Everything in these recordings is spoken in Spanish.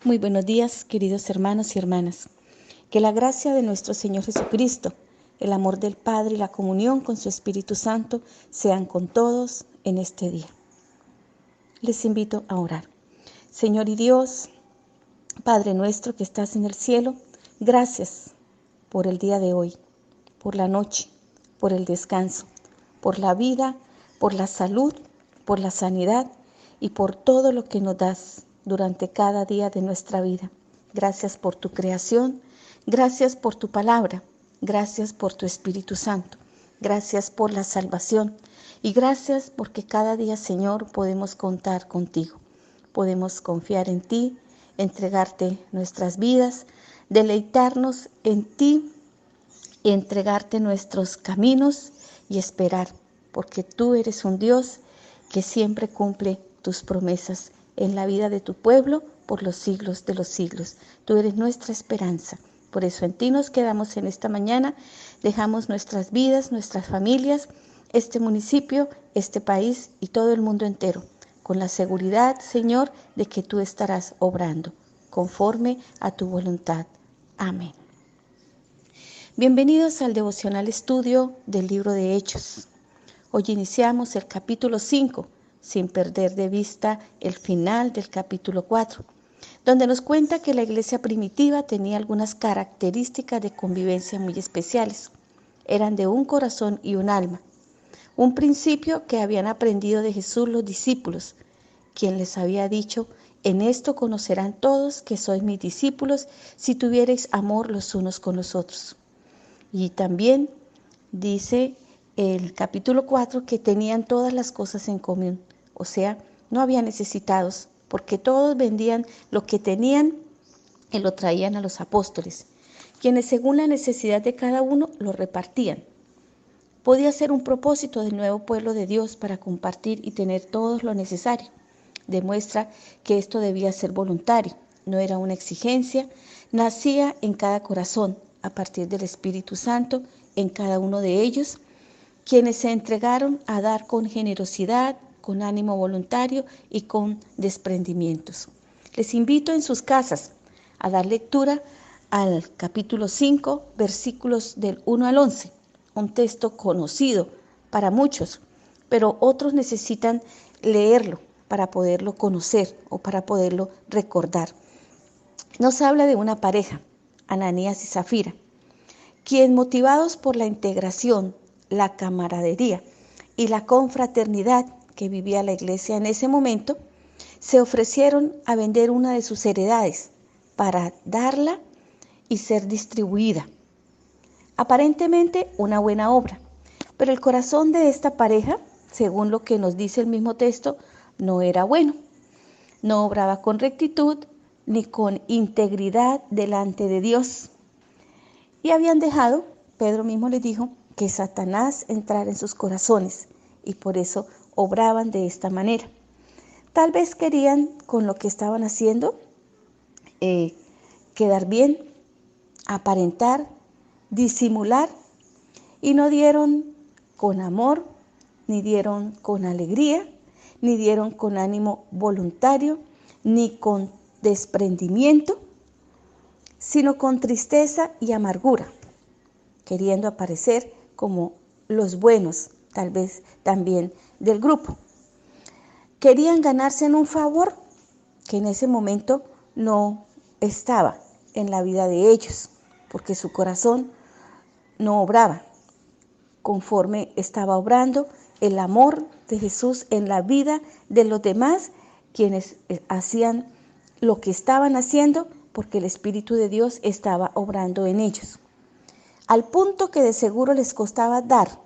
Muy buenos días, queridos hermanos y hermanas. Que la gracia de nuestro Señor Jesucristo, el amor del Padre y la comunión con su Espíritu Santo sean con todos en este día. Les invito a orar. Señor y Dios, Padre nuestro que estás en el cielo, gracias por el día de hoy, por la noche, por el descanso, por la vida, por la salud, por la sanidad y por todo lo que nos das durante cada día de nuestra vida. Gracias por tu creación, gracias por tu palabra, gracias por tu Espíritu Santo, gracias por la salvación y gracias porque cada día, Señor, podemos contar contigo. Podemos confiar en ti, entregarte nuestras vidas, deleitarnos en ti y entregarte nuestros caminos y esperar, porque tú eres un Dios que siempre cumple tus promesas en la vida de tu pueblo por los siglos de los siglos. Tú eres nuestra esperanza. Por eso en ti nos quedamos en esta mañana, dejamos nuestras vidas, nuestras familias, este municipio, este país y todo el mundo entero, con la seguridad, Señor, de que tú estarás obrando conforme a tu voluntad. Amén. Bienvenidos al devocional estudio del libro de Hechos. Hoy iniciamos el capítulo 5, sin perder de vista el final del capítulo 4, donde nos cuenta que la iglesia primitiva tenía algunas características de convivencia muy especiales. Eran de un corazón y un alma, un principio que habían aprendido de Jesús los discípulos, quien les había dicho: en esto conocerán todos que sois mis discípulos, si tuviereis amor los unos con los otros. Y también dice el capítulo 4 que tenían todas las cosas en común, o sea, no había necesitados, porque todos vendían lo que tenían y lo traían a los apóstoles, quienes según la necesidad de cada uno lo repartían. Podía ser un propósito del nuevo pueblo de Dios para compartir y tener todo lo necesario. Demuestra que esto debía ser voluntario, no era una exigencia, nacía en cada corazón, a partir del Espíritu Santo en cada uno de ellos, quienes se entregaron a dar con generosidad, con ánimo voluntario y con desprendimientos. Les invito en sus casas a dar lectura al capítulo 5, versículos del 1 al 11, un texto conocido para muchos, pero otros necesitan leerlo para poderlo conocer o para poderlo recordar. Nos habla de una pareja, Ananías y Zafira, quien, motivados por la integración, la camaradería y la confraternidad que vivía la iglesia en ese momento, se ofrecieron a vender una de sus heredades para darla y ser distribuida. Aparentemente una buena obra, pero el corazón de esta pareja, según lo que nos dice el mismo texto, no era bueno. No obraba con rectitud ni con integridad delante de Dios. Y habían dejado, Pedro mismo les dijo, que Satanás entrara en sus corazones y por eso obraban de esta manera. Tal vez querían con lo que estaban haciendo quedar bien, aparentar, disimular, y no dieron con amor, ni dieron con alegría, ni dieron con ánimo voluntario, ni con desprendimiento, sino con tristeza y amargura, queriendo aparecer como los buenos, tal vez también del grupo. Querían ganarse en un favor que en ese momento no estaba en la vida de ellos, porque su corazón no obraba conforme estaba obrando el amor de Jesús en la vida de los demás, quienes hacían lo que estaban haciendo porque el Espíritu de Dios estaba obrando en ellos. Al punto que de seguro les costaba dar,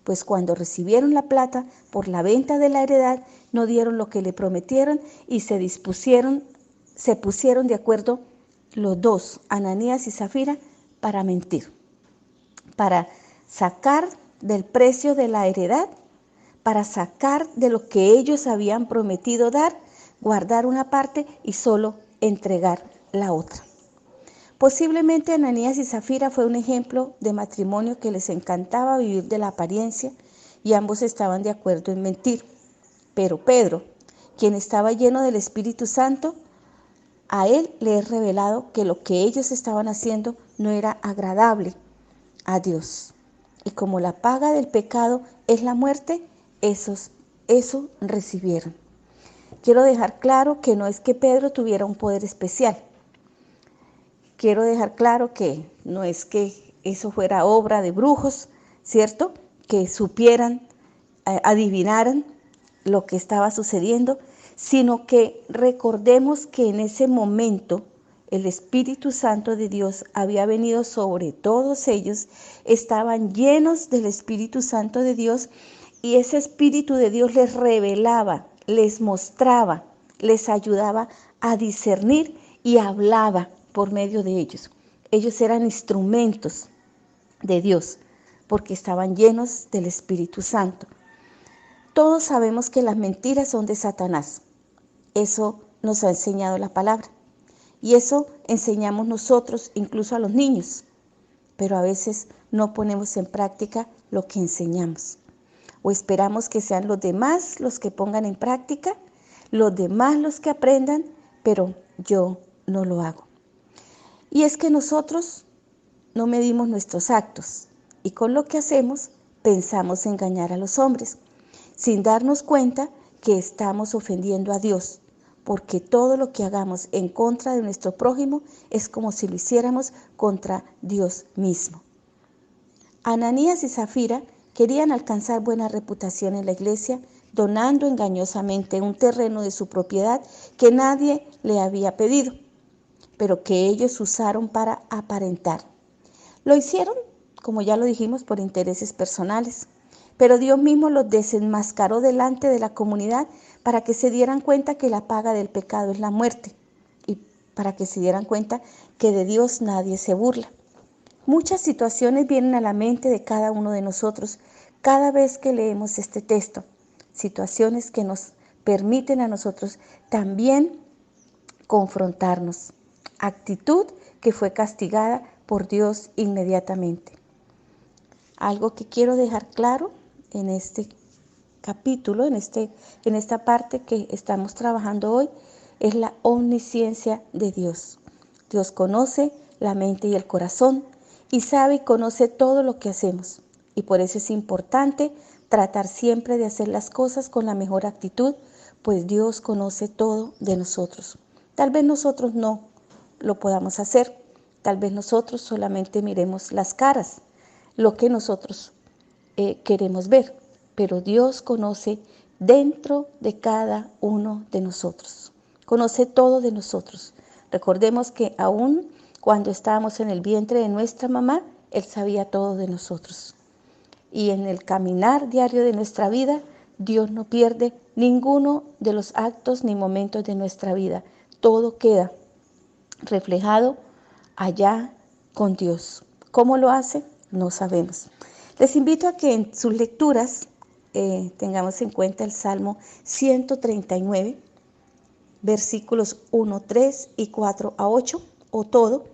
pues cuando recibieron la plata por la venta de la heredad, no dieron lo que le prometieron y se pusieron de acuerdo los dos, Ananías y Zafira, para mentir, para sacar del precio de la heredad, para sacar de lo que ellos habían prometido dar, guardar una parte y solo entregar la otra. Posiblemente Ananías y Zafira fue un ejemplo de matrimonio que les encantaba vivir de la apariencia y ambos estaban de acuerdo en mentir. Pero Pedro, quien estaba lleno del Espíritu Santo, a él le he revelado que lo que ellos estaban haciendo no era agradable a Dios. Y como la paga del pecado es la muerte, eso recibieron. Quiero dejar claro que no es que Pedro tuviera un poder especial. Quiero dejar claro que no es que eso fuera obra de brujos, ¿cierto? Que supieran, adivinaran lo que estaba sucediendo, sino que recordemos que en ese momento el Espíritu Santo de Dios había venido sobre todos ellos, estaban llenos del Espíritu Santo de Dios y ese Espíritu de Dios les revelaba, les mostraba, les ayudaba a discernir y hablaba por medio de ellos. Ellos eran instrumentos de Dios porque estaban llenos del Espíritu Santo. Todos sabemos que las mentiras son de Satanás. Eso nos ha enseñado la palabra. Y eso enseñamos nosotros, incluso a los niños. Pero a veces no ponemos en práctica lo que enseñamos. O esperamos que sean los demás los que pongan en práctica, los demás los que aprendan, pero yo no lo hago. Y es que nosotros no medimos nuestros actos y con lo que hacemos pensamos engañar a los hombres, sin darnos cuenta que estamos ofendiendo a Dios, porque todo lo que hagamos en contra de nuestro prójimo es como si lo hiciéramos contra Dios mismo. Ananías y Zafira querían alcanzar buena reputación en la iglesia, donando engañosamente un terreno de su propiedad que nadie le había pedido, pero que ellos usaron para aparentar. Lo hicieron, como ya lo dijimos, por intereses personales, pero Dios mismo los desenmascaró delante de la comunidad para que se dieran cuenta que la paga del pecado es la muerte y para que se dieran cuenta que de Dios nadie se burla. Muchas situaciones vienen a la mente de cada uno de nosotros cada vez que leemos este texto, situaciones que nos permiten a nosotros también confrontarnos, actitud que fue castigada por Dios inmediatamente. Algo que quiero dejar claro en este capítulo, en esta parte que estamos trabajando hoy, es la omnisciencia de Dios. Dios conoce la mente y el corazón y sabe y conoce todo lo que hacemos. Y por eso es importante tratar siempre de hacer las cosas con la mejor actitud, pues Dios conoce todo de nosotros. Tal vez nosotros no lo podamos hacer, tal vez nosotros solamente miremos las caras, lo que nosotros queremos ver, pero Dios conoce dentro de cada uno de nosotros, conoce todo de nosotros. Recordemos que aún cuando estábamos en el vientre de nuestra mamá, Él sabía todo de nosotros. Y en el caminar diario de nuestra vida, Dios no pierde ninguno de los actos ni momentos de nuestra vida. Todo queda reflejado allá con Dios. ¿Cómo lo hace? No sabemos. Les invito a que en sus lecturas tengamos en cuenta el Salmo 139, versículos 1, 3 y 4 a 8, o todo,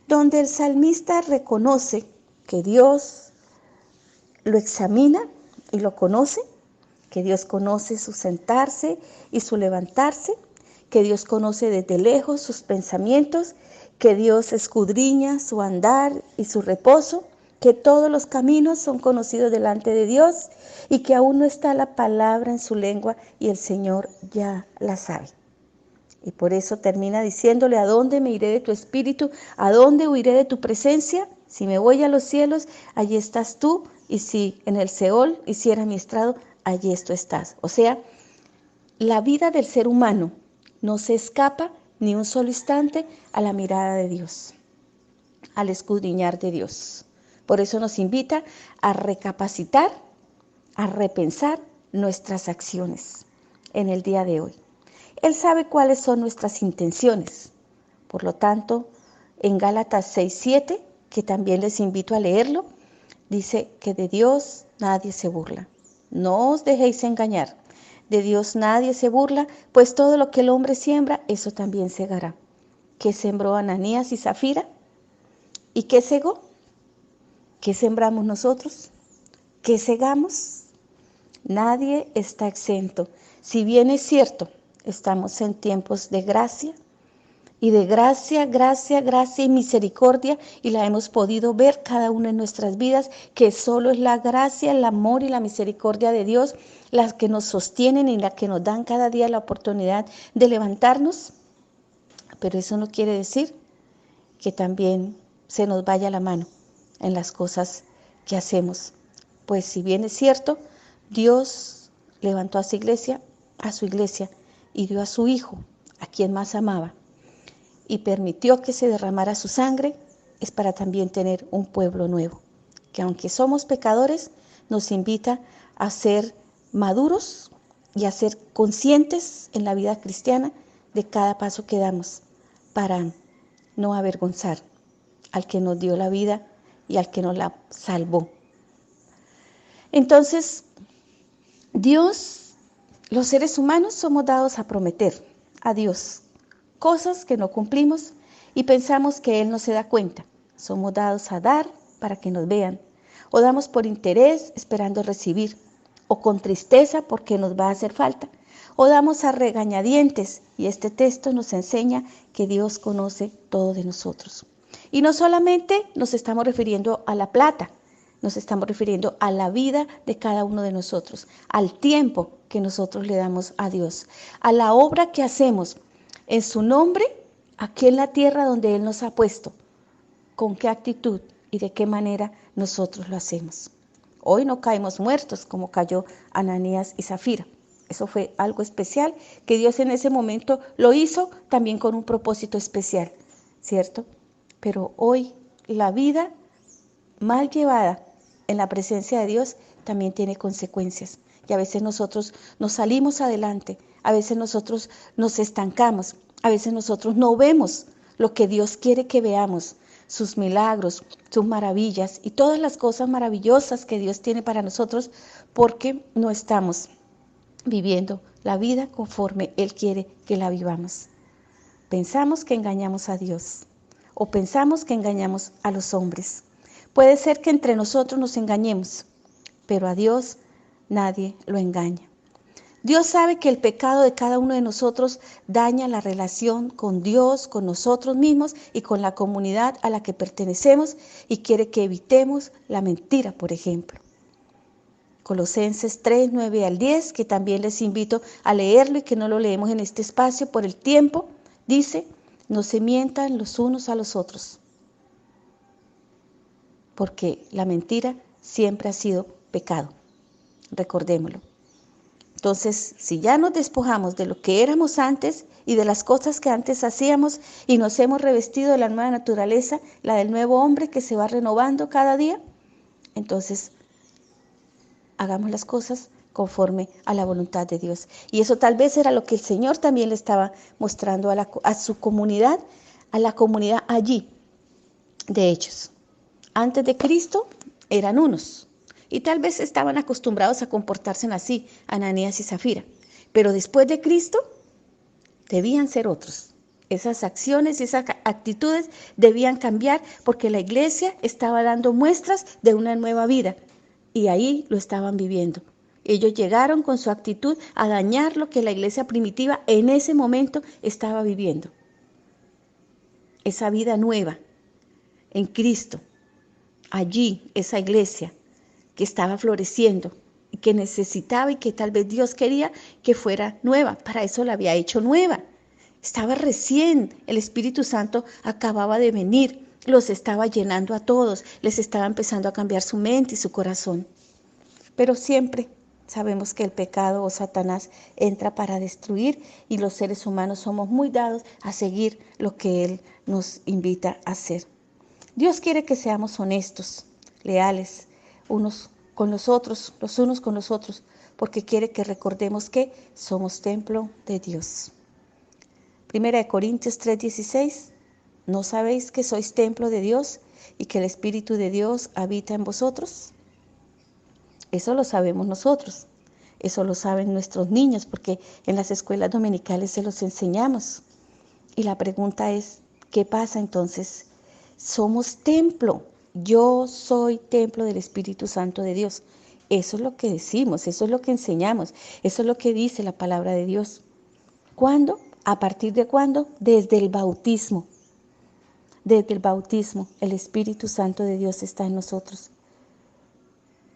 donde el salmista reconoce que Dios lo examina y lo conoce, que Dios conoce su sentarse y su levantarse, que Dios conoce desde lejos sus pensamientos, que Dios escudriña su andar y su reposo, que todos los caminos son conocidos delante de Dios y que aún no está la palabra en su lengua y el Señor ya la sabe. Y por eso termina diciéndole: ¿a dónde me iré de tu espíritu? ¿A dónde huiré de tu presencia? Si me voy a los cielos, allí estás tú, y si en el Seol hiciera mi estrado, allí tú estás. O sea, la vida del ser humano no se escapa ni un solo instante a la mirada de Dios, al escudriñar de Dios. Por eso nos invita a recapacitar, a repensar nuestras acciones en el día de hoy. Él sabe cuáles son nuestras intenciones. Por lo tanto, en Gálatas 6:7, que también les invito a leerlo, dice que de Dios nadie se burla. No os dejéis engañar. De Dios nadie se burla, pues todo lo que el hombre siembra, eso también segará. ¿Qué sembró Ananías y Zafira? ¿Y qué segó? ¿Qué sembramos nosotros? ¿Qué segamos? Nadie está exento. Si bien es cierto, estamos en tiempos de gracia, y de gracia, gracia, gracia y misericordia, y la hemos podido ver cada uno en nuestras vidas, que solo es la gracia, el amor y la misericordia de Dios las que nos sostienen y las que nos dan cada día la oportunidad de levantarnos. Pero eso no quiere decir que también se nos vaya la mano en las cosas que hacemos. Pues si bien es cierto, Dios levantó a su iglesia, y dio a su Hijo, a quien más amaba, y permitió que se derramara su sangre, es para también tener un pueblo nuevo, que aunque somos pecadores, nos invita a ser maduros y a ser conscientes en la vida cristiana de cada paso que damos para no avergonzar al que nos dio la vida y al que nos la salvó. Entonces, Dios, los seres humanos somos dados a prometer a Dios cosas que no cumplimos y pensamos que Él no se da cuenta. Somos dados a dar para que nos vean, o damos por interés esperando recibir, o con tristeza porque nos va a hacer falta, o damos a regañadientes, y este texto nos enseña que Dios conoce todo de nosotros. Y no solamente nos estamos refiriendo a la plata, nos estamos refiriendo a la vida de cada uno de nosotros, al tiempo que nosotros le damos a Dios, a la obra que hacemos en su nombre, aquí en la tierra donde Él nos ha puesto, con qué actitud y de qué manera nosotros lo hacemos. Hoy no caemos muertos como cayó Ananías y Zafira. Eso fue algo especial que Dios en ese momento lo hizo también con un propósito especial, ¿cierto? Pero hoy la vida mal llevada en la presencia de Dios también tiene consecuencias. Y a veces nosotros nos salimos adelante, a veces nosotros nos estancamos, a veces nosotros no vemos lo que Dios quiere que veamos, sus milagros, sus maravillas y todas las cosas maravillosas que Dios tiene para nosotros, porque no estamos viviendo la vida conforme Él quiere que la vivamos. Pensamos que engañamos a Dios o pensamos que engañamos a los hombres. Puede ser que entre nosotros nos engañemos, pero a Dios nadie lo engaña. Dios sabe que el pecado de cada uno de nosotros daña la relación con Dios, con nosotros mismos y con la comunidad a la que pertenecemos, y quiere que evitemos la mentira, por ejemplo. Colosenses 3, 9 al 10, que también les invito a leerlo y que no lo leemos en este espacio por el tiempo, dice: no se mientan los unos a los otros, porque la mentira siempre ha sido pecado. Recordémoslo. Entonces, si ya nos despojamos de lo que éramos antes y de las cosas que antes hacíamos y nos hemos revestido de la nueva naturaleza, la del nuevo hombre que se va renovando cada día, entonces hagamos las cosas conforme a la voluntad de Dios. Y eso tal vez era lo que el Señor también le estaba mostrando a su comunidad, a la comunidad allí de Hechos. Antes de Cristo eran unos, y tal vez estaban acostumbrados a comportarse así, Ananías y Zafira. Pero después de Cristo, debían ser otros. Esas acciones y esas actitudes debían cambiar, porque la iglesia estaba dando muestras de una nueva vida. Y ahí lo estaban viviendo. Ellos llegaron con su actitud a dañar lo que la iglesia primitiva en ese momento estaba viviendo. Esa vida nueva en Cristo. Allí, esa iglesia que estaba floreciendo y que necesitaba y que tal vez Dios quería que fuera nueva. Para eso la había hecho nueva. Estaba recién, el Espíritu Santo acababa de venir, los estaba llenando a todos, les estaba empezando a cambiar su mente y su corazón. Pero siempre sabemos que el pecado o Satanás entra para destruir, y los seres humanos somos muy dados a seguir lo que Él nos invita a hacer. Dios quiere que seamos honestos, leales, unos con los otros, los unos con los otros, porque quiere que recordemos que somos templo de Dios. 1 Corintios 3:16, ¿no sabéis que sois templo de Dios y que el Espíritu de Dios habita en vosotros? Eso lo sabemos nosotros, eso lo saben nuestros niños, porque en las escuelas dominicales se los enseñamos. Y la pregunta es, ¿qué pasa entonces? Somos templo, yo soy templo del Espíritu Santo de Dios. Eso es lo que decimos, eso es lo que enseñamos, eso es lo que dice la palabra de Dios. ¿Cuándo? ¿A partir de cuándo? Desde el bautismo. Desde el bautismo, el Espíritu Santo de Dios está en nosotros.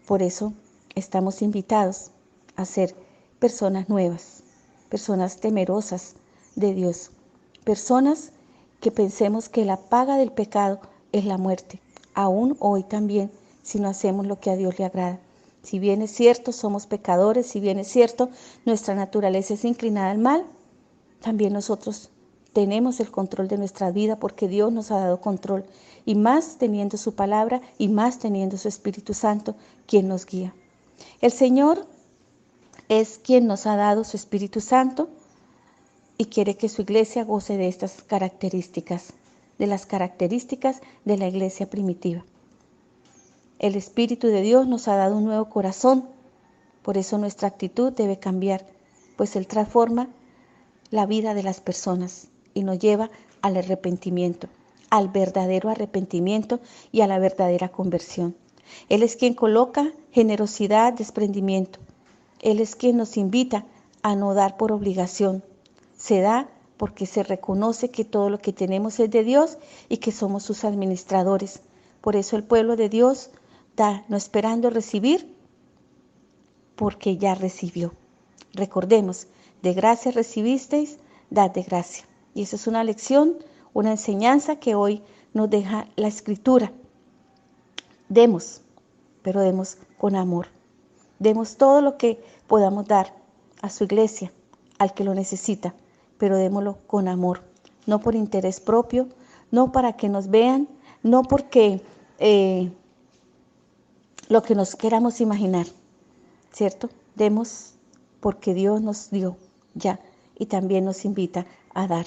Por eso estamos invitados a ser personas nuevas, personas temerosas de Dios, personas que pensemos que la paga del pecado es la muerte, aún hoy también, si no hacemos lo que a Dios le agrada. Si bien es cierto, somos pecadores, si bien es cierto, nuestra naturaleza es inclinada al mal, también nosotros tenemos el control de nuestra vida porque Dios nos ha dado control, y más teniendo su palabra y más teniendo su Espíritu Santo, quien nos guía. El Señor es quien nos ha dado su Espíritu Santo y quiere que su iglesia goce de estas características, de las características de la iglesia primitiva. El Espíritu de Dios nos ha dado un nuevo corazón, por eso nuestra actitud debe cambiar, pues Él transforma la vida de las personas y nos lleva al arrepentimiento, al verdadero arrepentimiento y a la verdadera conversión. Él es quien coloca generosidad, desprendimiento. Él es quien nos invita a no dar por obligación. Se da porque se reconoce que todo lo que tenemos es de Dios y que somos sus administradores. Por eso el pueblo de Dios da, no esperando recibir, porque ya recibió. Recordemos, de gracia recibisteis, dad de gracia. Y esa es una lección, una enseñanza que hoy nos deja la Escritura. Demos, pero demos con amor. Demos todo lo que podamos dar a su iglesia, al que lo necesita, pero démoslo con amor, no por interés propio, no para que nos vean, no porque lo que nos queramos imaginar, ¿cierto? Demos porque Dios nos dio ya y también nos invita a dar.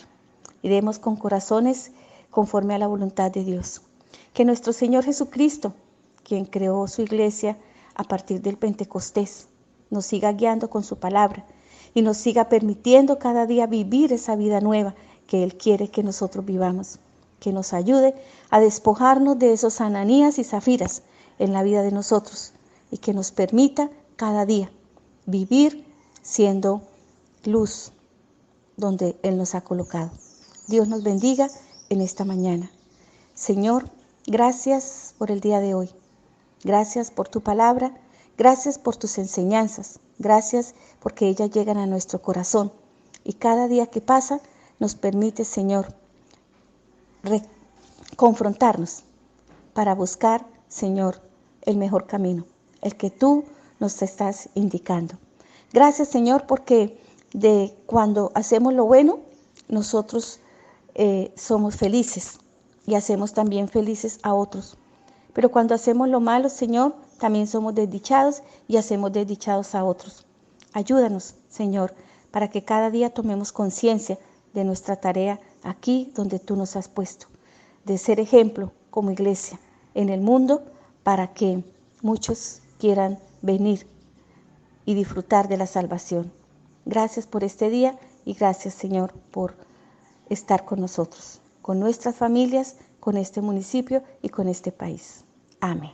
Y demos con corazones conforme a la voluntad de Dios. Que nuestro Señor Jesucristo, quien creó su iglesia a partir del Pentecostés, nos siga guiando con su palabra y nos siga permitiendo cada día vivir esa vida nueva que Él quiere que nosotros vivamos. Que nos ayude a despojarnos de esos Ananías y Zafiras en la vida de nosotros y que nos permita cada día vivir siendo luz donde Él nos ha colocado. Dios nos bendiga en esta mañana. Señor, gracias por el día de hoy. Gracias por tu palabra. Gracias por tus enseñanzas. Gracias porque ellas llegan a nuestro corazón. Y cada día que pasa nos permite, Señor, confrontarnos para buscar, Señor, el mejor camino, el que tú nos estás indicando. Gracias, Señor, porque de cuando hacemos lo bueno, nosotros somos felices y hacemos también felices a otros. Pero cuando hacemos lo malo, Señor, también somos desdichados y hacemos desdichados a otros. Ayúdanos, Señor, para que cada día tomemos conciencia de nuestra tarea aquí donde tú nos has puesto, de ser ejemplo como iglesia en el mundo para que muchos quieran venir y disfrutar de la salvación. Gracias por este día y gracias, Señor, por estar con nosotros, con nuestras familias, con este municipio y con este país. Amén.